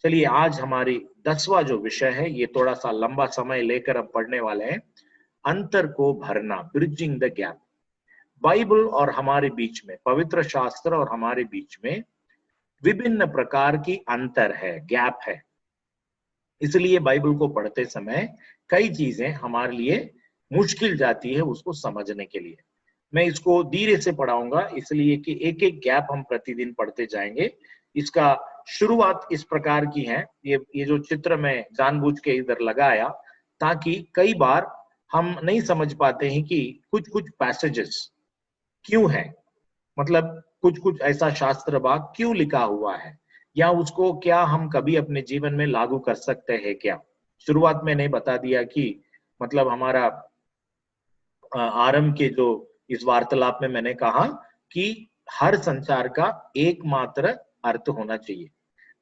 चलिए आज हमारी 10वां जो विषय है, ये थोड़ा सा लंबा समय लेकर हम पढ़ने वाले हैं। अंतर को भरना, ब्रिजिंग द गैप। बाइबल और हमारे बीच में, पवित्र शास्त्र और हमारे बीच में विभिन्न प्रकार की अंतर है, गैप है। इसलिए बाइबल को पढ़ते समय कई चीजें हमारे लिए मुश्किल जाती है उसको समझने के लिए। मैं इसको धीरे से पढ़ाऊंगा, इसलिए कि एक एक गैप हम प्रतिदिन पढ़ते जाएंगे। इसका शुरुआत इस प्रकार की है, ये जो चित्र मैं जानबूझ के इधर लगाया, ताकि कई बार हम नहीं समझ पाते हैं कि कुछ कुछ पैसेजेस क्यों है, मतलब कुछ कुछ ऐसा शास्त्र भाग क्यों लिखा हुआ है, या उसको क्या हम कभी अपने जीवन में लागू कर सकते हैं क्या। शुरुआत में नहीं बता दिया कि मतलब हमारा आरंभ के जो इस वार्तालाप में मैंने कहा कि हर संचार का एकमात्र अर्थ होना चाहिए।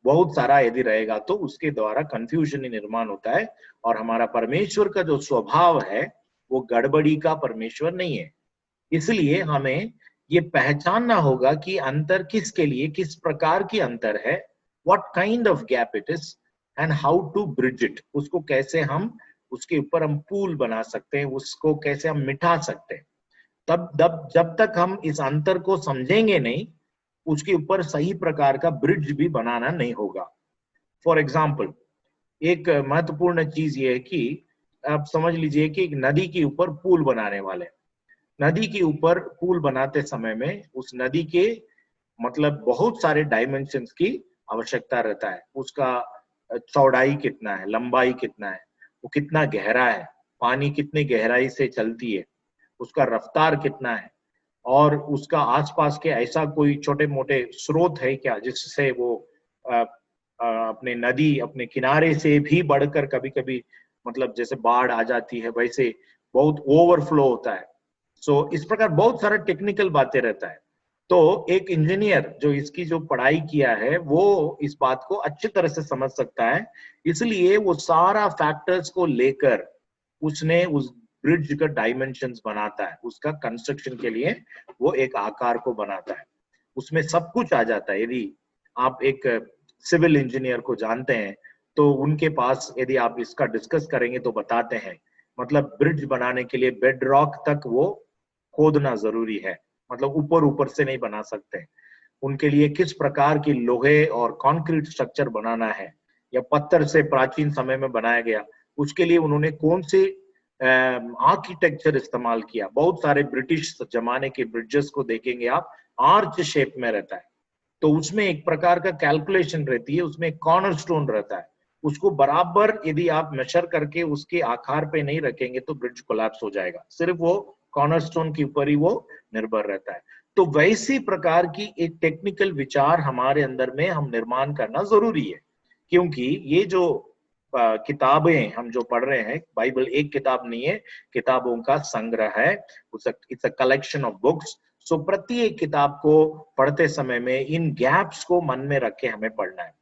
बहुत सारा यदि रहेगा तो उसके द्वारा कंफ्यूजन ही निर्माण होता है, और हमारा परमेश्वर का जो स्वभाव है वो गड़बड़ी का परमेश्वर नहीं है। इसलिए हमें ये पहचानना होगा कि अंतर किसके लिए, किस प्रकार की अंतर है, what kind of gap it is and how to bridge it. उसको कैसे हम, उसके ऊपर हम पुल बना सकते हैं, उसको कैसे हम मिटा सकते हैं। तब जब तक हम इस अंतर को समझेंगे नहीं, उसके ऊपर सही प्रकार का ब्रिज भी बनाना नहीं होगा। फॉर एग्जाम्पल, एक महत्वपूर्ण चीज ये है कि आप समझ लीजिए कि एक नदी के ऊपर पुल बनाने वाले, नदी के ऊपर पुल बनाते समय में उस नदी के मतलब बहुत सारे डायमेंशंस की आवश्यकता रहता है। उसका चौड़ाई कितना है, लंबाई कितना है, वो कितना गहरा है, पानी कितनी गहराई से चलती है, उसका रफ्तार कितना है, और उसका आसपास के ऐसा कोई छोटे मोटे स्रोत है क्या जिससे वो अपने नदी अपने किनारे से भी बढ़कर कभी कभी मतलब जैसे बाढ़ आ जाती है वैसे बहुत ओवरफ्लो होता है। सो इस प्रकार बहुत सारा टेक्निकल बातें रहता है। तो एक इंजीनियर जो इसकी जो पढ़ाई किया है वो इस बात को अच्छी तरह से समझ सकता है, इसलिए वो सारा फैक्टर्स को लेकर उसने उस ब्रिज का डायमेंशंस बनाता है, उसका कंस्ट्रक्शन के लिए वो एक आकार को बनाता है। उसमें सब कुछ आ जाता है। यदि आप एक सिविल इंजीनियर को जानते हैं तो उनके पास यदि आप इसका डिस्कस करेंगे तो बताते हैं, मतलब ब्रिज बनाने के लिए बेड रॉक तक वो खोदना जरूरी है, मतलब ऊपर ऊपर से नहीं बना सकते। उनके लिए किस प्रकार की लोहे और कंक्रीट स्ट्रक्चर बनाना है, या पत्थर से प्राचीन समय में बनाया गया, उसके लिए उन्होंने कौन से आर्किटेक्चर इस्तेमाल किया। बहुत सारे ब्रिटिश जमाने के ब्रिजेस को देखेंगे आप, आर्च शेप में रहता है, तो उसमें एक प्रकार का कैलकुलेशन रहती है, उसमें एक कॉर्नर स्टोन रहता है, उसको बराबर यदि आप मेजर करके उसके आकार पे नहीं रखेंगे तो ब्रिज कोलैप्स हो जाएगा। सिर्फ वो कॉर्नर स्टोन के ऊपर ही वो निर्भर रहता है। तो वैसी प्रकार की एक टेक्निकल विचार हमारे अंदर में हम निर्माण करना जरूरी है, क्योंकि ये जो किताबें हम जो पढ़ रहे हैं, बाइबल एक किताब नहीं है, किताबों का संग्रह है। It's a collection of books. So प्रत्येक किताब को पढ़ते समय में इन गैप्स को मन में रख के हमें पढ़ना है।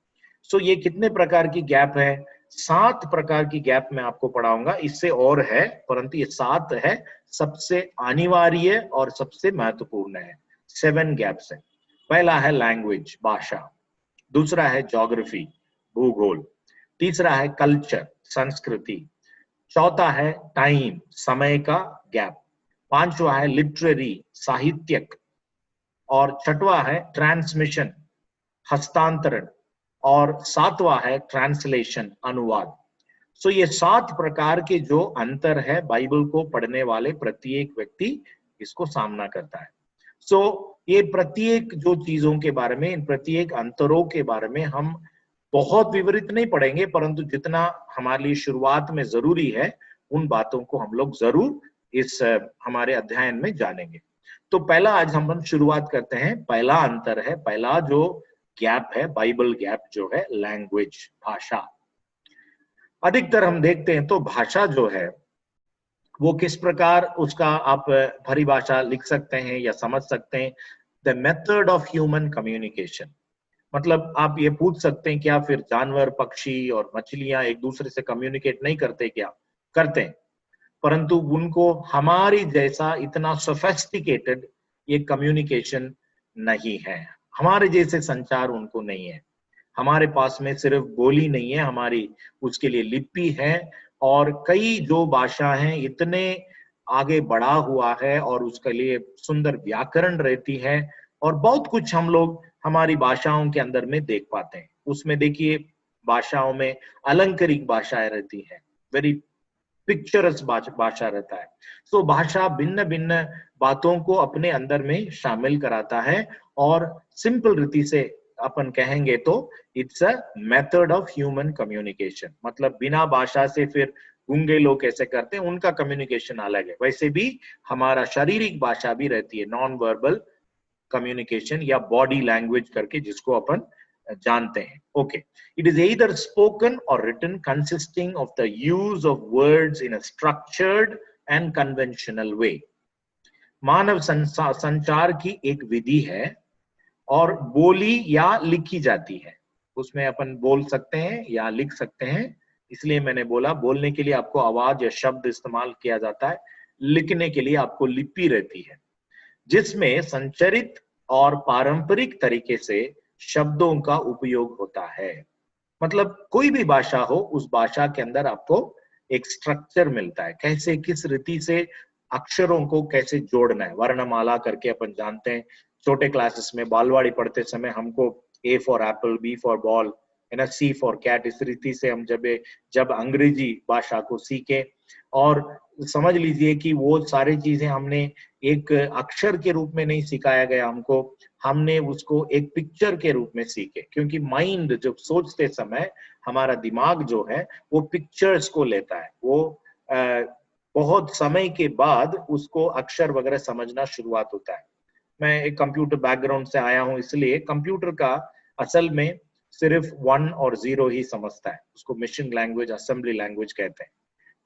सो ये कितने प्रकार की गैप है? 7 प्रकार की गैप मैं आपको पढ़ाऊंगा, इससे और है परंतु ये 7 है, सबसे अनिवार्य और सबसे महत्वपूर्ण है। 7 गैप्स है। पहला है लैंग्वेज, भाषा। दूसरा है ज्योग्राफी, भूगोल। तीसरा है कल्चर, संस्कृति। चौथा है टाइम, समय का गैप। पांचवा है लिटरेरी, साहित्यक। और छठवा है ट्रांसमिशन, हस्तांतरण। और सातवां है ट्रांसलेशन, अनुवाद। सो ये 7 प्रकार के जो अंतर है, बाइबल को पढ़ने वाले प्रत्येक व्यक्ति इसको सामना करता है। सो ये प्रत्येक जो चीजों के बारे में, इन प्रत्येक अंतरों के बारे में हम बहुत विवरित नहीं पढ़ेंगे, परंतु जितना हमारे लिए शुरुआत में जरूरी है उन बातों को हम लोग जरूर इस हमारे अध्ययन में जानेंगे। तो पहला आज हम शुरुआत करते हैं। पहला अंतर है, पहला जो गैप है, बाइबल गैप जो है, लैंग्वेज, भाषा। अधिकतर हम देखते हैं तो भाषा जो है वो किस प्रकार, उसका आप परिभाषा लिख सकते हैं या समझ सकते हैं, the method of human communication. मतलब आप ये पूछ सकते हैं क्या फिर जानवर, पक्षी और मछलियां एक दूसरे से कम्युनिकेट नहीं करते क्या? करते हैं, परंतु उनको हमारी जैसा इतना सोफिस्टिकेटेड ये कम्युनिकेशन नहीं है, हमारे जैसे संचार उनको नहीं है। हमारे पास में सिर्फ बोली नहीं है, हमारी उसके लिए लिपि है, और कई जो भाषा हैं इतने आगे बढ़ा हुआ है, और उसके लिए सुंदर व्याकरण रहती है, और बहुत कुछ हम लोग हमारी भाषाओं के अंदर में देख पाते हैं। उसमें देखिए भाषाओं में अलंकारिक भाषाएं रहती हैं, वेरी पिक्चरस भाषा रहता है। सो भाषा भिन्न भिन्न बातों को अपने अंदर में शामिल कराता है, और सिंपल रीति से अपन कहेंगे तो it's a method of human communication. मतलब बिना भाषा से फिर गूंगे लोग कैसे करते हैं, उनका कम्युनिकेशन अलग है। वैसे भी हमारा शारीरिक भाषा भी रहती है, नॉन वर्बल कम्युनिकेशन या बॉडी लैंग्वेज करके, जिसको अपन जानते हैं। Okay, it is either spoken or written, consisting of the use of words in a structured and conventional way. मानव संचार की एक विधि है, और बोली या लिखी जाती है। उसमें अपन बोल सकते हैं या लिख सकते हैं, इसलिए मैंने बोला बोलने के लिए आपको आवाज या शब्द इस्तेमाल किया जाता है, लिखने के लिए आपको लिपि रहती है, जिसमें संचरित और पारंपरिक तरीके से शब्दों का उपयोग होता है। मतलब कोई भी भाषा हो, उस भाषा के अंदर आपको एक स्ट्रक्चर मिलता है, कैसे किस रीति से अक्षरों को कैसे जोड़ना है। वर्णमाला करके अपन जानते हैं, छोटे क्लासेस में बालवाड़ी पढ़ते समय हमको A for apple, B for ball, C for cat, इस रीति से हम जब अंग्रेजी भाषा को सीखे, और समझ लीजिए कि वो सारी चीजें हमने एक अक्षर के रूप में नहीं सिखाया गया हमको, हमने उसको एक पिक्चर के रूप में सीखे। क्योंकि माइंड जब सोचते समय हमारा दिमाग जो है वो पिक्चर्स को लेता है, वो बहुत समय के बाद उसको अक्षर वगैरह समझना शुरुआत होता है। मैं एक कंप्यूटर बैकग्राउंड से आया हूं, इसलिए कंप्यूटर का असल में सिर्फ 1 और 0 ही समझता है, उसको मशीन लैंग्वेज, असेंबली लैंग्वेज कहते हैं।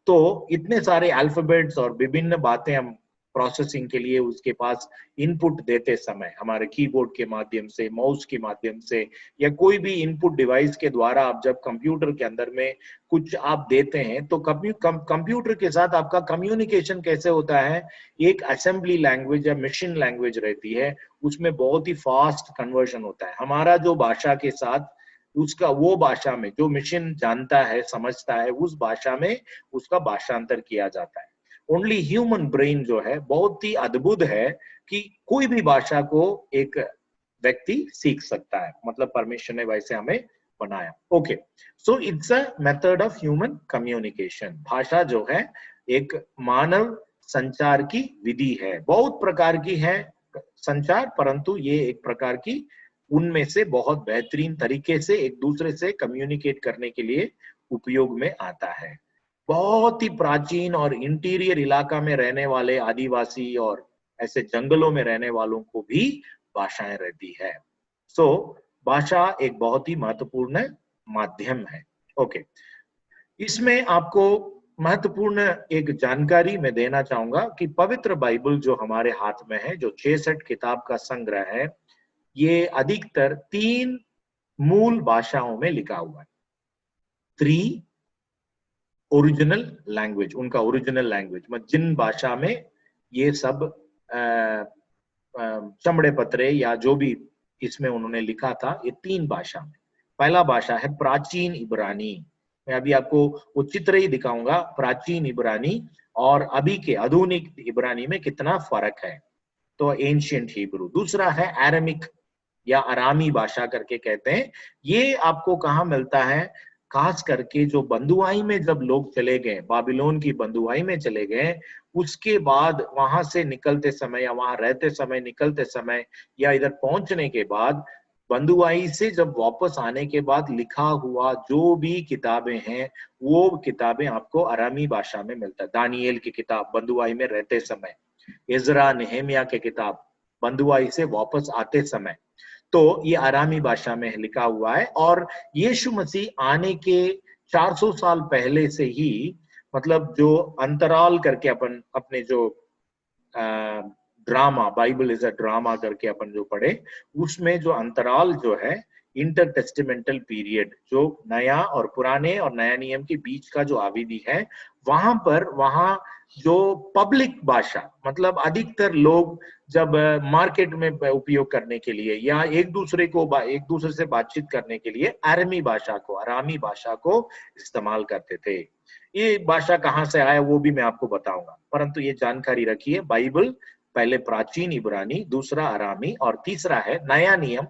तो इतने सारे अल्फाबेट्स और विभिन्न बातें हम प्रोसेसिंग के लिए उसके पास इनपुट देते समय, हमारे कीबोर्ड के माध्यम से, माउस के माध्यम से, या कोई भी इनपुट डिवाइस के द्वारा आप जब कंप्यूटर के अंदर में कुछ आप देते हैं, तो कंप्यूटर के साथ आपका कम्युनिकेशन कैसे होता है, एक असेंबली लैंग्वेज या मशीन लैंग्वेज रहती है, उसमें बहुत ही फास्ट कन्वर्जन होता है। हमारा जो भाषा के साथ उसका, वो भाषा में जो मशीन जानता है, समझता है, उस भाषा में उसका भाषांतर किया जाता है। ओनली ह्यूमन ब्रेन जो है बहुत ही अद्भुत है, कि कोई भी भाषा को एक व्यक्ति सीख सकता है, मतलब परमेश्वर ने वैसे हमें बनाया। Okay, so it's a method of human communication. भाषा जो है एक मानव संचार की विधि है। बहुत प्रकार की है संचार, परंतु ये एक प्रकार की उनमें से बहुत बेहतरीन तरीके से एक दूसरे से कम्युनिकेट करने के लिए उपयोग में आता है। बहुत ही प्राचीन और इंटीरियर इलाका में रहने वाले आदिवासी और ऐसे जंगलों में रहने वालों को भी भाषाएं रहती है। सो भाषा एक बहुत ही महत्वपूर्ण माध्यम है। ओके, इसमें आपको महत्वपूर्ण एक जानकारी मैं देना चाहूंगा कि पवित्र बाइबल जो हमारे हाथ में है, जो 66 किताब का संग्रह है, ये अधिकतर 3 मूल भाषाओं में लिखा हुआ है। 3 ओरिजिनल लैंग्वेज, उनका ओरिजिनल लैंग्वेज, मतलब जिन भाषा में ये सब चमड़े पत्रे या जो भी इसमें उन्होंने लिखा था, ये 3 भाषा में। पहला भाषा है प्राचीन इब्रानी। मैं अभी आपको वो चित्र ही दिखाऊंगा, प्राचीन इब्रानी और अभी के आधुनिक इब्रानी में कितना फर्क है। तो एंशिएंट हिब्रू। दूसरा है अरामिक या अरामी भाषा करके कहते हैं। ये आपको कहाँ मिलता है, खास करके जो बंधुआई में जब लोग चले गए, बाबिलोन की बंधुआई में चले गए, उसके बाद वहां से निकलते समय या वहां रहते समय, निकलते समय या इधर पहुंचने के बाद, बंधुआई से जब वापस आने के बाद लिखा हुआ जो भी किताबें हैं, वो किताबें आपको अरामी भाषा में मिलता है। दानिएल की किताब बंधुआई में रहते समय, इज़रा नेहमिया के किताब बंधुआई से वापस आते समय, तो ये अरामी भाषा में लिखा हुआ है। और यीशु मसीह आने के 400 साल पहले से ही, मतलब जो अंतराल करके अपन अपने जो drama, Bible is a drama करके अपन जो पढ़े, उसमें जो अंतराल जो है, इंटर टेस्टिमेंटल पीरियड, जो नया और पुराने और नया नियम के बीच का जो अवधि है, वहां जो पब्लिक भाषा, मतलब अधिकतर लोग जब मार्केट में उपयोग करने के लिए या एक दूसरे से बातचीत करने के लिए अरामी भाषा को इस्तेमाल करते थे। ये भाषा कहाँ से आया वो भी मैं आपको बताऊंगा, परंतु ये जानकारी रखिए, बाइबल पहले प्राचीन इब्रानी, दूसरा अरामी और तीसरा है नया नियम,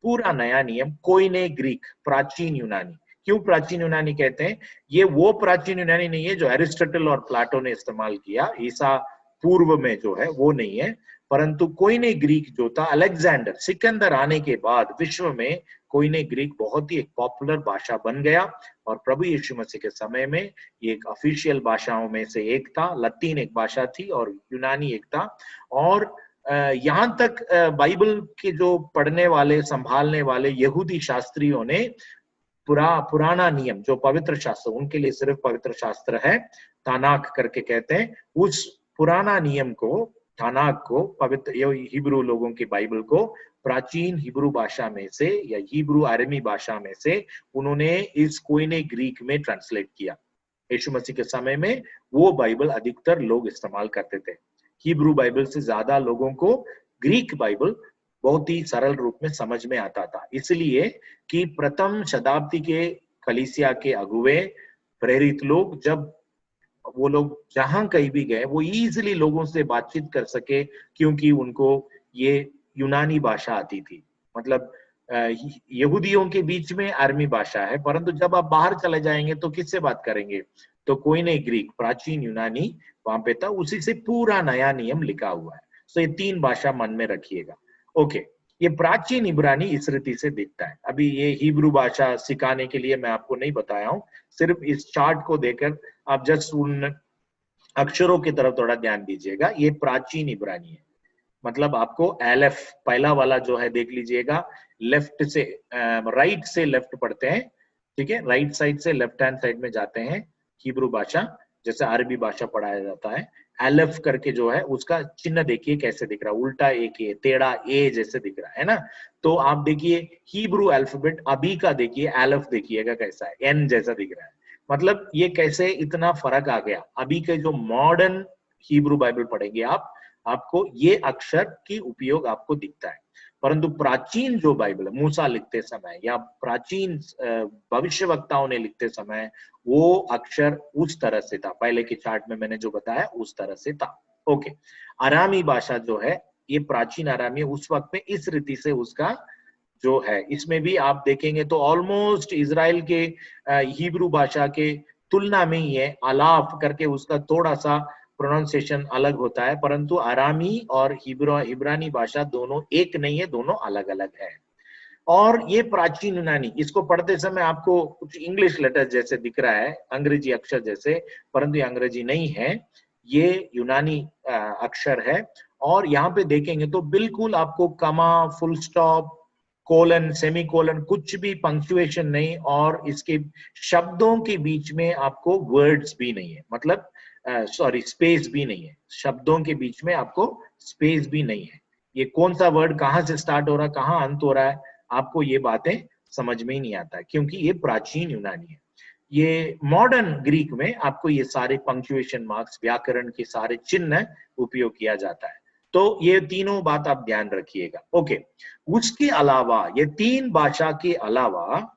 पूरा नया नियम कोइने ग्रीक, प्राचीन यूनानी। क्यों प्राचीन यूनानी कहते हैं? ये वो प्राचीन यूनानी नहीं है जो एरिस्टोटल और प्लाटो ने इस्तेमाल किया, ईसा पूर्व में जो है वो नहीं है, परंतु कोइने ग्रीक जो था, अलेक्जेंडर सिकंदर आने के बाद विश्व में कोइने ग्रीक बहुत ही एक पॉपुलर भाषा बन गया और प्रभु यीशु मसीह के समय में ये एक ऑफिशियल भाषाओं में से एक था। लतीन एक भाषा थी और यूनानी एक था। और यहाँ तक बाइबल के जो पढ़ने वाले, संभालने वाले यहूदी शास्त्रियों ने पुराना नियम जो पवित्र शास्त्र, उनके लिए सिर्फ पवित्र शास्त्र है, तानाक करके कहते हैं, उस पुराना नियम को, तानाक को, पवित्र हिब्रू लोगों की बाइबल को प्राचीन हिब्रू भाषा में से या हिब्रू अरामी भाषा में से उन्होंने इस कोइने ग्रीक में ट्रांसलेट किया। यीशु मसीह के समय में वो बाइबल अधिकतर लोग इस्तेमाल करते थे। हिब्रू बाइबल से ज्यादा लोगों को ग्रीक बाइबल बहुत ही सरल रूप में समझ में आता था, इसलिए कि प्रथम शताब्दी के कलीसिया के अगुवे, प्रेरित लोग, जब वो लोग जहां कहीं भी गए वो इजीली लोगों से बातचीत कर सके, क्योंकि उनको ये यूनानी भाषा आती थी। मतलब यहूदियों के बीच में अरमी भाषा है, परंतु जब आप बाहर चले जाएंगे तो किससे बात करेंगे? तो कोइने ग्रीक, प्राचीन यूनानी वहां पे था, उसी से पूरा नया नियम लिखा हुआ है। तो ये तीन भाषा मन में रखिएगा। ओके, ये प्राचीन इब्रानी इस रीति से दिखता है। अभी ये हिब्रू भाषा सिखाने के लिए मैं आपको नहीं बताया हूँ, सिर्फ इस चार्ट को देखकर आप जस्ट उन अक्षरों की तरफ थोड़ा ध्यान दीजिएगा। ये प्राचीन इब्रानी है, मतलब आपको एलेफ पहला वाला जो है देख लीजिएगा, लेफ्ट से राइट से लेफ्ट पढ़ते हैं, ठीक है, राइट साइड से लेफ्ट हैंड साइड में जाते हैं। हिब्रू भाषा जैसे अरबी भाषा पढ़ाया जाता है, एलेफ करके जो है उसका चिन्ह देखिए कैसे दिख रहा है, उल्टा एक ए, टेढ़ा ए जैसे दिख रहा है ना। तो आप देखिए हिब्रू अल्फाबेट अभी का देखिए, एलेफ देखिएगा कैसा है, एन जैसा दिख रहा है। मतलब ये कैसे इतना फर्क आ गया। अभी के जो मॉडर्न हिब्रू बाइबल पढ़ेंगे आपको ये अक्षर की उपयोग आपको दिखता है, परंतु प्राचीन जो बाइबल है मूसा लिखते समय या प्राचीन भविष्यवक्ताओं ने लिखते समय, वो अक्षर उस तरह से था, पहले के चार्ट में मैंने जो बताया उस तरह से था। ओके, अरामी भाषा जो है, ये प्राचीन अरामी उस वक्त में इस रीति से उसका जो है, इसमें भी आप देखेंगे तो ऑलमोस्ट इजराइल के हिब्रू भाषा के तुलना में ही है, अलाफ करके उसका थोड़ा सा प्रोनाउंसिएशन अलग होता है, परंतु अरामी और इब्रानी भाषा दोनों एक नहीं है, दोनों अलग अलग है। और ये प्राचीन यूनानी, इसको पढ़ते समय आपको कुछ इंग्लिश लेटर जैसे दिख रहा है, अंग्रेजी अक्षर जैसे, परंतु ये अंग्रेजी नहीं है, ये यूनानी अक्षर है। और यहाँ पे देखेंगे तो बिल्कुल आपको कमा, full stop, colon, semi colon, कुछ भी पंक्चुएशन नहीं, और इसके शब्दों के बीच में आपको वर्ड्स भी नहीं है, मतलब सॉरी स्पेस भी नहीं है, शब्दों के बीच में आपको स्पेस भी नहीं है। ये कौन सा वर्ड कहाँ से स्टार्ट हो रहा है, कहाँ अंत हो रहा है, आपको ये बातें समझ में ही नहीं आता, क्योंकि ये प्राचीन यूनानी है। ये मॉडर्न ग्रीक में आपको ये सारे पंक्चुएशन मार्क्स, व्याकरण के सारे चिन्ह उपयोग किया जाता है। तो ये तीनों बात आप ध्यान रखिएगा। ओके, उसके अलावा ये तीन भाषा के अलावा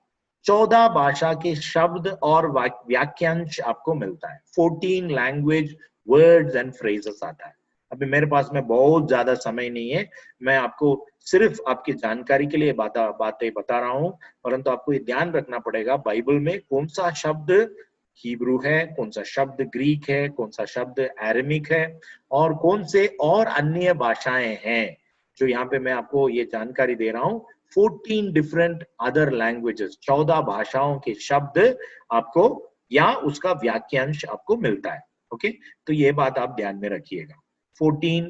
14 भाषा के शब्द और वाक्यांश आपको मिलता है। 14 लैंग्वेज वर्ड्स एंड फ्रेजेस आता है। अभी मेरे पास में बहुत ज्यादा समय नहीं है, मैं आपको सिर्फ आपकी जानकारी के लिए बातें बता रहा हूं, परंतु आपको ये ध्यान रखना पड़ेगा बाइबल में कौन सा शब्द हिब्रू है, कौन सा शब्द ग्रीक है, कौन सा शब्द अरामिक है, और कौन से और अन्य भाषाएं हैं जो यहाँ पे मैं आपको ये जानकारी दे रहा हूँ। 14 डिफरेंट अदर लैंग्वेजेस, 14 भाषाओं के शब्द आपको या उसका वाक्यांश आपको मिलता है। ओके, तो ये बात आप ध्यान में रखिएगा, 14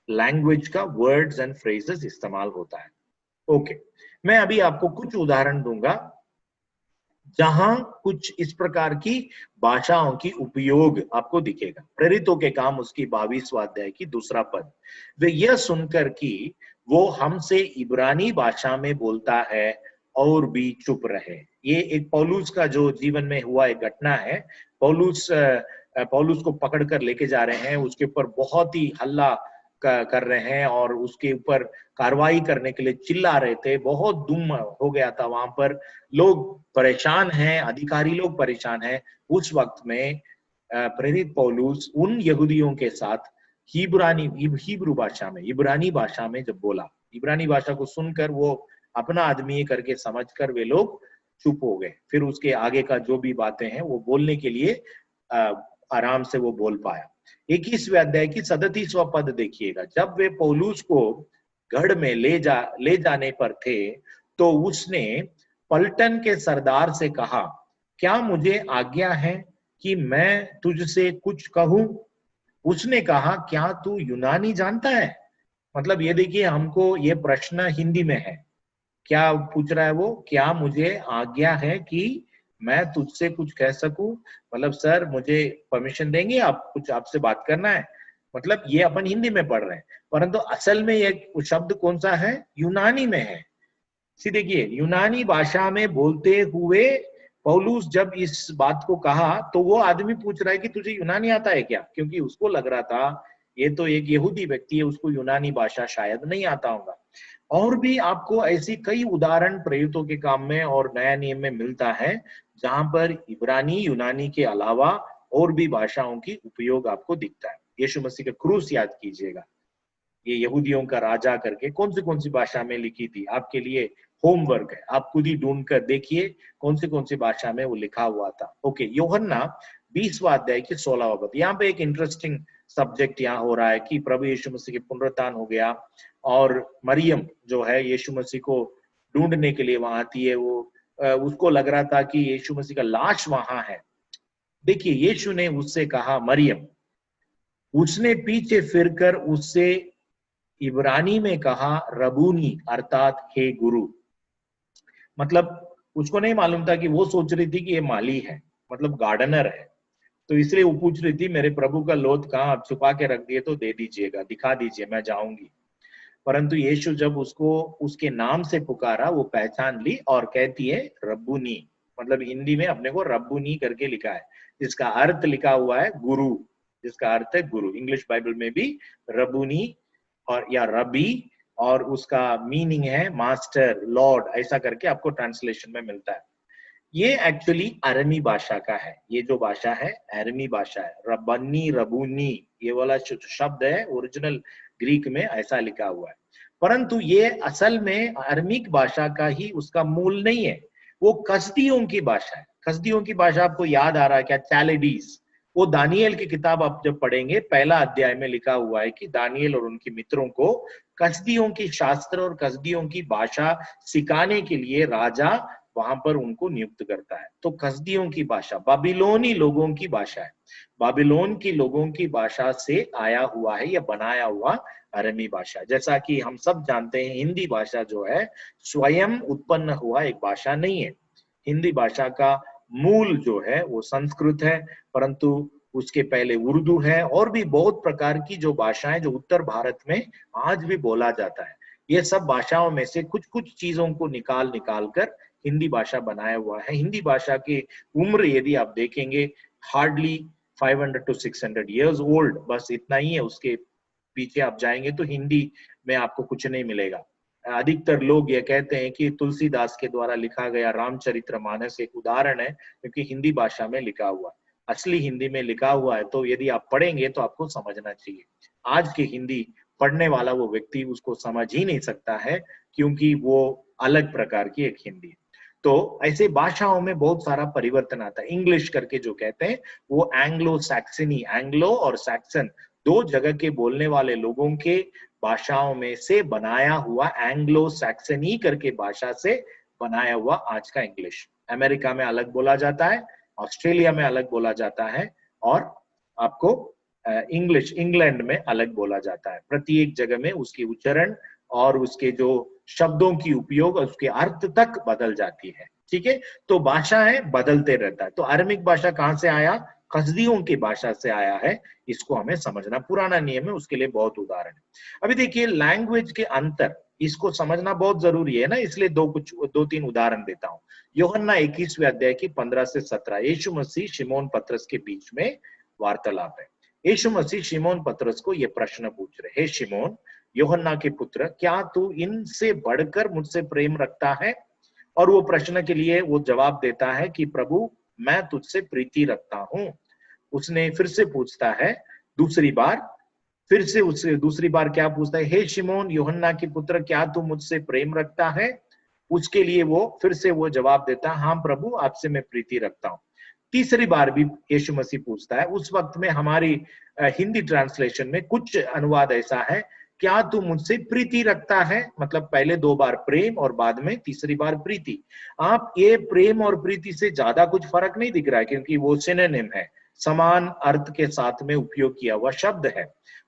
लैंग्वेज का वर्ड्स एंड फ्रेजेस इस्तेमाल होता है। ओके, मैं अभी आपको कुछ उदाहरण दूंगा जहां कुछ इस प्रकार की भाषाओं की उपयोग आपको दिखेगा। प्रेरितों के काम उसकी 22वां अध्याय की 2 पद, वे यह सुनकर कि वो हमसे इब्रानी भाषा में बोलता है और भी चुप रहे। ये एक पौलुस का जो जीवन में हुआ एक घटना है। पौलुस को पकड़ कर लेके जा रहे हैं, उसके ऊपर बहुत ही हल्ला कर रहे हैं और उसके ऊपर कार्रवाई करने के लिए चिल्ला रहे थे। बहुत दुम हो गया था वहां पर, लोग परेशान हैं, अधिकारी लोग परेशान हैं। उस वक्त में प्रेरित पौलुस उन यहूदियों के साथ हिब्रू भाषा में, इब्रानी भाषा में जब बोला, इब्रानी भाषा को सुनकर वो अपना आदमी करके समझकर वे लोग चुप हो गए। फिर उसके आगे का जो भी बातें हैं वो बोलने के लिए आराम से वो बोल पाया। 21वें अध्याय की 37वां पद देखिएगा। जब वे पौलुस को गढ़ में ले जाने पर थे, तो उसने पलटन के सरदार से कहा, क्या मुझे आज्ञा है कि मैं तुझसे कुछ कहूं? उसने कहा, क्या तू यूनानी जानता है? मतलब ये देखिए, हमको ये प्रश्न हिंदी में है। क्या पूछ रहा है वो? क्या मुझे आज्ञा है कि मैं तुझसे कुछ कह सकूं? मतलब सर मुझे परमिशन देंगे आप, कुछ आपसे बात करना है। मतलब ये अपन हिंदी में पढ़ रहे हैं, परंतु असल में ये शब्द कौन सा है? यूनानी में है। सी देखिए, यूनानी भाषा में बोलते हुए पौलुस जब इस बात को कहा, तो वो आदमी पूछ रहा है कि तुझे यूनानी आता है क्या? क्योंकि उसको लग रहा था ये तो एक यहूदी व्यक्ति है, उसको यूनानी भाषा शायद नहीं आता होगा। और भी आपको ऐसी कई उदाहरण प्रेरितों के काम में और नया नियम में मिलता है, जहां पर इब्रानी यूनानी के अलावा और भी भाषाओं की उपयोग आपको दिखता है। यीशु मसीह का क्रूस याद कीजिएगा, ये यहूदियों का राजा करके कौन सी भाषा में लिखी थी? आपके लिए होमवर्क है, आप खुद ही ढूंढ कर देखिए कौन सी भाषा में वो लिखा हुआ था। ओके, यूहन्ना 20वां अध्याय की 16वां पद। यहाँ पे एक इंटरेस्टिंग सब्जेक्ट यहाँ हो रहा है कि प्रभु यीशु मसीह के पुनरुत्थान हो गया और मरियम जो है यीशु मसीह को ढूंढने के लिए वहां आती है। वो उसको लग रहा था कि यीशु मसीह का लाश वहां है। देखिए, यीशु ने उससे कहा मरियम। उसने पीछे फिरकर उससे इब्रानी में कहा रबूनी, अर्थात हे गुरु। मतलब उसको नहीं मालूम था कि वो सोच रही थी कि ये माली है, मतलब गार्डनर है, तो इसलिए वो पूछ रही थी मेरे प्रभु का लोथ कहाँ, आप छुपा के रख दिए तो दे दीजिएगा, दिखा दीजिए, मैं जाऊंगी। परंतु यीशु जब उसको उसके नाम से पुकारा, वो पहचान ली और कहती है रब्बुनी। मतलब हिंदी में अपने को रब्बुनी करके लिखा है, जिसका अर्थ लिखा हुआ है गुरु, जिसका अर्थ है गुरु। इंग्लिश बाइबल में भी रब्बुनी और या रबी, और उसका मीनिंग है मास्टर, लॉर्ड, ऐसा करके आपको ट्रांसलेशन में मिलता है। ये एक्चुअली अरमी भाषा का है। ये जो भाषा है अरमी भाषा है। रब्बनी, रबूनी, ये वाला शब्द है ओरिजिनल ग्रीक में ऐसा लिखा हुआ है, परंतु ये असल में अरमिक भाषा का ही उसका मूल नहीं है, वो कसदियों की भाषा है। कसदियों की भाषा आपको याद आ रहा है क्या? चैलेडीज। वो दानियल की किताब आप जब पढ़ेंगे, पहला अध्याय में लिखा हुआ है कि दानियल और उनके मित्रों को कसदियों की शास्त्र और कसदियों की भाषा सिखाने के लिए राजा वहां पर उनको नियुक्त करता है। तो कसदियों की भाषा बाबिलोनी लोगों की भाषा है। बाबिलोन की लोगों की भाषा से आया हुआ है या बनाया हुआ अरमी भाषा। जैसा कि हम सब जानते हैं, हिंदी भाषा जो है स्वयं उत्पन्न हुआ एक भाषा नहीं है। हिंदी भाषा का मूल जो है वो संस्कृत है, परंतु उसके पहले उर्दू है और भी बहुत प्रकार की जो भाषाएं जो उत्तर भारत में आज भी बोला जाता है। ये सब भाषाओं में से कुछ कुछ चीजों को निकाल कर हिंदी भाषा बनाया हुआ है। हिंदी भाषा की उम्र यदि आप देखेंगे हार्डली 500 to 600 years ओल्ड, बस इतना ही है। उसके पीछे आप जाएंगे तो हिंदी में आपको कुछ नहीं मिलेगा। अधिकतर लोग ये कहते हैं कि तुलसीदास के द्वारा लिखा गया रामचरितमानस एक उदाहरण है, क्योंकि हिंदी भाषा में लिखा हुआ, असली हिंदी में लिखा हुआ है। तो यदि आप पढ़ेंगे तो आपको समझना चाहिए। आज के हिंदी पढ़ने वाला वो व्यक्ति उसको समझ ही नहीं सकता है, क्योंकि वो अलग प्रकार की एक हिंदी है। तो ऐसे भाषाओं में बहुत सारा परिवर्तन आता है। इंग्लिश करके जो कहते हैं वो एंग्लो सैक्सनी, एंग्लो और सैक्सन दो जगह के बोलने वाले लोगों के भाषाओं में से बनाया हुआ, एंग्लो सैक्सनी करके भाषा से बनाया हुआ आज का इंग्लिश। अमेरिका में अलग बोला जाता है, ऑस्ट्रेलिया में अलग बोला जाता है, और आपको इंग्लिश इंग्लैंड में अलग बोला जाता है। प्रत्येक जगह में उसकी उच्चारण और उसके जो शब्दों की उपयोग और उसके अर्थ तक बदल जाती है। ठीक है, तो भाषाएं बदलते रहता है। तो अरमिक भाषा कहां से आया? कसदियों की भाषा से आया है। इसको हमें समझना, पुराना नियम है, उसके लिए बहुत उदाहरण है। अभी देखिए लैंग्वेज के अंतर, इसको समझना बहुत जरूरी है ना, इसलिए दो तीन उदाहरण देता हूं। यूहन्ना 21वें अध्याय की 15 से 17, यीशु मसीह शिमोन पतरस के बीच में वार्तालाप है। यीशु मसीह शिमोन पतरस को यह प्रश्न पूछ रहे, हे शिमोन यूहन्ना के पुत्र, क्या तू इनसे बढ़कर मुझसे प्रेम रखता है? और वो प्रश्न के लिए वो जवाब देता है कि प्रभु मैं तुझसे प्रीति रखता हूं। उसने फिर से पूछता है दूसरी बार, फिर से उससे दूसरी बार क्या पूछता है, हे शिमोन यूहन्ना के पुत्र, क्या तू मुझसे प्रेम रखता है? उसके लिए वो फिर से वो जवाब देता है, हाँ प्रभु आपसे मैं प्रीति रखता हूँ। तीसरी बार भी यीशु मसीह पूछता है। उस वक्त में हमारी हिंदी ट्रांसलेशन में कुछ अनुवाद ऐसा है, क्या तू मुझसे प्रीति रखता है, मतलब पहले दो बार प्रेम और बाद में तीसरी बार प्रीति। आप ये प्रेम और प्रीति से ज्यादा कुछ फर्क नहीं दिख रहा है, क्योंकि वो सिनोनिम है, समान अर्थ के साथ में उपयोग किया हुआ शब्द है।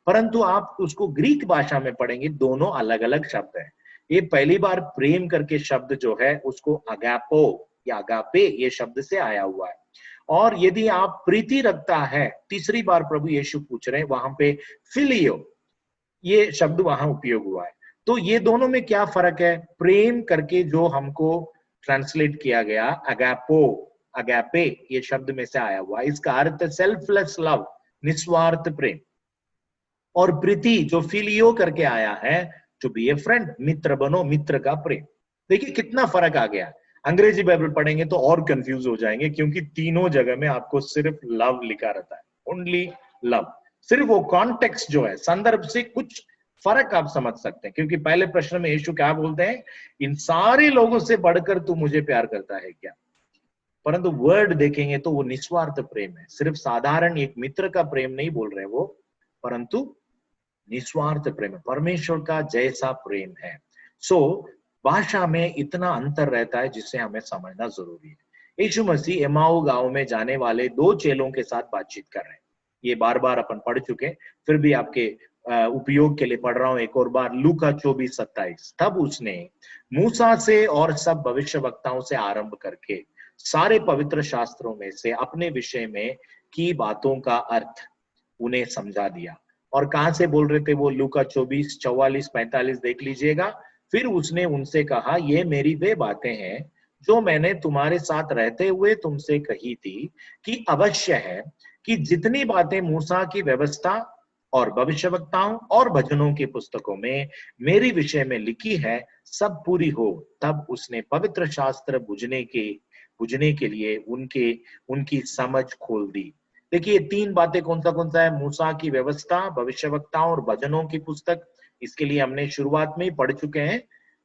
परंतु आप उसको ग्रीक भाषा में पढ़ेंगे, दोनों अलग अलग शब्द है। ये पहली बार प्रेम करके शब्द जो है उसको अगापो या अगापे ये शब्द से आया हुआ है। और यदि आप प्रीति रखता है, तीसरी बार प्रभु यीशु पूछ रहे हैं, वहां पे फिलियो ये शब्द वहां उपयोग हुआ है। तो ये दोनों में क्या फर्क है? प्रेम करके जो हमको ट्रांसलेट किया गया अगापो, अगापे ये शब्द में से आया हुआ, इसका अर्थ सेल्फलेस लव, निस्वार्थ प्रेम। और प्रीति जो फिलियो करके आया है, टू बी ए फ्रेंड, मित्र बनो, मित्र का प्रेम। देखिए कितना फर्क आ गया। अंग्रेजी बाइबल पढ़ेंगे तो और कंफ्यूज हो जाएंगे, क्योंकि तीनों जगह में आपको सिर्फ लव लिखा रहता है, ओनली लव। सिर्फ वो कॉन्टेक्स्ट जो है, संदर्भ से कुछ फर्क आप समझ सकते हैं। क्योंकि पहले प्रश्न में यीशु क्या बोलते हैं, इन सारे लोगों से बढ़कर तू मुझे प्यार करता है क्या? परंतु वर्ड देखेंगे तो वो निस्वार्थ प्रेम है, सिर्फ साधारण एक मित्र का प्रेम नहीं बोल रहे वो, परंतु निस्वार्थ प्रेम है, परमेश्वर का जैसा प्रेम है। सो भाषा में इतना अंतर रहता है जिससे हमें समझना जरूरी है। यीशु मसीह एमाऊ गांव में जाने वाले दो चेलों के साथ बातचीत कर रहे हैं। ये बार बार अपन पढ़ चुके, फिर भी आपके उपयोग के लिए पढ़ रहा हूं एक और बार। लूका 24:27, तब उसने मूसा से और सब भविष्यवक्ताओं से आरंभ करके सारे पवित्र शास्त्रों में से अपने विषय में की बातों का अर्थ उन्हें समझा दिया। और कहां से बोल रहे थे वो? लूका 24:44-45 देख लीजिएगा। फिर उसने उनसे कहा, ये मेरी वे बातें हैं जो मैंने तुम्हारे साथ रहते हुए तुमसे कही थी, कि अवश्य है कि जितनी बातें मूसा की व्यवस्था और भविष्यवक्ताओं और भजनों की पुस्तकों में मेरी विषय में लिखी है, सब पूरी हो। तब उसने पवित्र शास्त्र बुझने के लिए उनकी समझ खोल दी। देखिए तीन बातें कौन सा है? मूसा की व्यवस्था, भविष्यवक्ताओं और भजनों की पुस्तक। इसके लिए हमने शुरुआत में ही पढ़ चुके हैं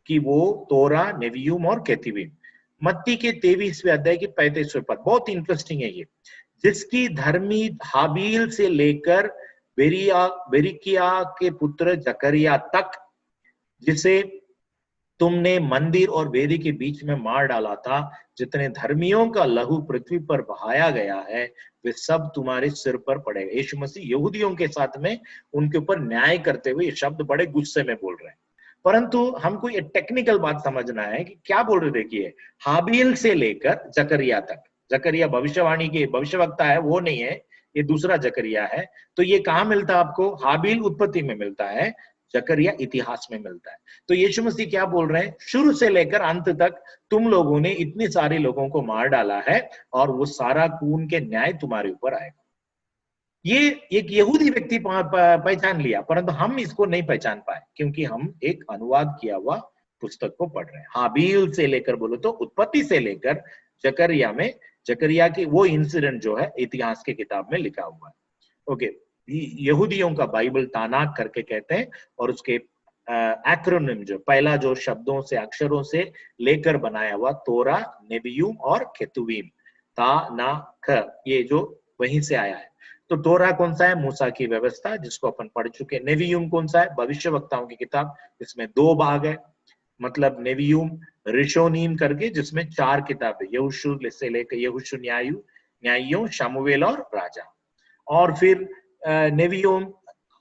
कि वो तोरा, नेवियुम और केतुबीम। मत्ती के 23वें अध्याय की 35वें पद बहुत इंटरेस्टिंग है ये, जिसकी धर्मी हाबील से लेकर बेरिकिया के पुत्र जकरिया तक, जिसे तुमने मंदिर और वेदी के बीच में मार डाला था, जितने धर्मियों का लहू पृथ्वी पर बहाया गया है, वे सब तुम्हारे सिर पर पड़ेगा। यीशु मसीह यहूदियों के साथ में उनके ऊपर न्याय करते हुए ये शब्द बड़े गुस्से में बोल रहे हैं। परंतु हमको ये टेक्निकल बात समझना है कि क्या बोल रहे। देखिए हाबील से लेकर जकरिया तक, जकरिया भविष्यवाणी के भविष्यवक्ता है, वो नहीं है, ये दूसरा जकरिया है। तो ये कहाँ मिलता है आपको? हाबील उत्पत्ति में मिलता है, जकरिया इतिहास में मिलता है। तो यीशु मसीह क्या बोल रहे हैं? शुरू से लेकर अंत तक तुम लोगों ने इतनी सारे लोगों को मार डाला है, और वो सारा खून के न्याय तुम्हारे ऊपर आएगा। ये एक यहूदी व्यक्ति पहचान लिया, परंतु हम इसको नहीं पहचान पाए, क्योंकि हम एक अनुवाद किया हुआ पुस्तक को पढ़ रहे हैं। हाबील से लेकर बोलो तो उत्पत्ति से लेकर जकरिया में, जकरिया की वो इंसिडेंट जो है इतिहास की किताब में लिखा हुआ है। ओके, यहूदियों का बाइबल तानाक करके कहते हैं, और उसके एक्रोनिम जो पहला जो शब्दों से अक्षरों से लेकर बनाया हुआ तोरा, नेबियूम और केतुबीम, तानाक, ये जो वहीं से आया है। तो तोरा कौन सा है? मूसा की व्यवस्था, जिसको अपन पढ़ चुके। नेबियूम कौन सा है? भविष्यवक्ताओं की किताब, इसमें दो भाग है, मतलब नेबियूम रिशोनीम करके, जिसमें 4 किताबें, यहोशू से लेकर यहोशू, न्यायियों, शमूएल और राजा। और फिर नेवियोम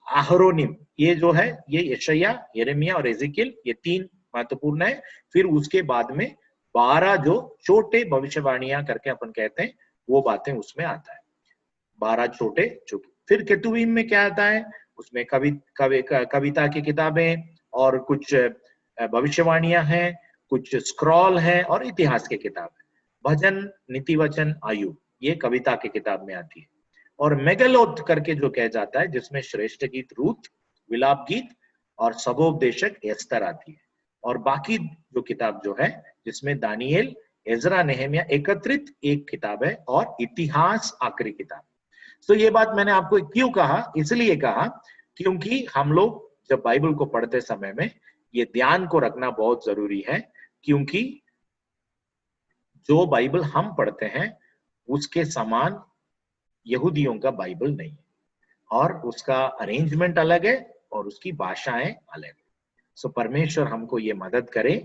अहरोनिम, ये जो है ये यशायाह, यिर्मयाह और एजेकिएल, ये 3 महत्वपूर्ण है। फिर उसके बाद में 12 जो छोटे भविष्यवाणियां करके अपन कहते हैं, वो बातें उसमें आता है, 12 छोटे। फिर केतुबीम में क्या आता है? उसमें कविता की किताबें और कुछ भविष्यवाणियां हैं, कुछ स्क्रॉल है और इतिहास की किताब है। भजन, नीति वचन, आयु ये कविता की किताब में आती है। और मेगलोथ करके जो कह जाता है जिसमें श्रेष्ठ गीत रूथ, विलाप गीत और सबोपदेशक एस्तर आती है। और बाकी जो किताब जो है जिसमें दानिएल, एजरा, नेहमिया एकत्रित एक किताब है और इतिहास आखिरी किताब। तो ये बात मैंने आपको क्यों कहा, इसलिए कहा क्योंकि हम लोग जब बाइबल को पढ़ते समय में ये ध्यान को रखना बहुत जरूरी है, क्योंकि जो बाइबल हम पढ़ते हैं उसके समान यहूदियों का बाइबल नहीं है, और उसका अरेंजमेंट अलग है और उसकी भाषाएं अलग है। सो परमेश्वर हमको ये मदद करे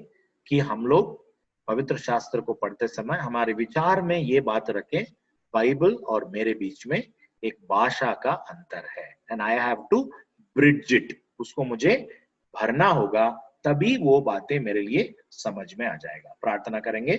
कि हम लोग पवित्र शास्त्र को पढ़ते समय हमारे विचार में ये बात रखें, बाइबल और मेरे बीच में एक भाषा का अंतर है, and I have to bridge it, उसको मुझे भरना होगा, तभी वो बातें मेरे लिए समझ में आ जाएगा। प्रार्थना करेंगे।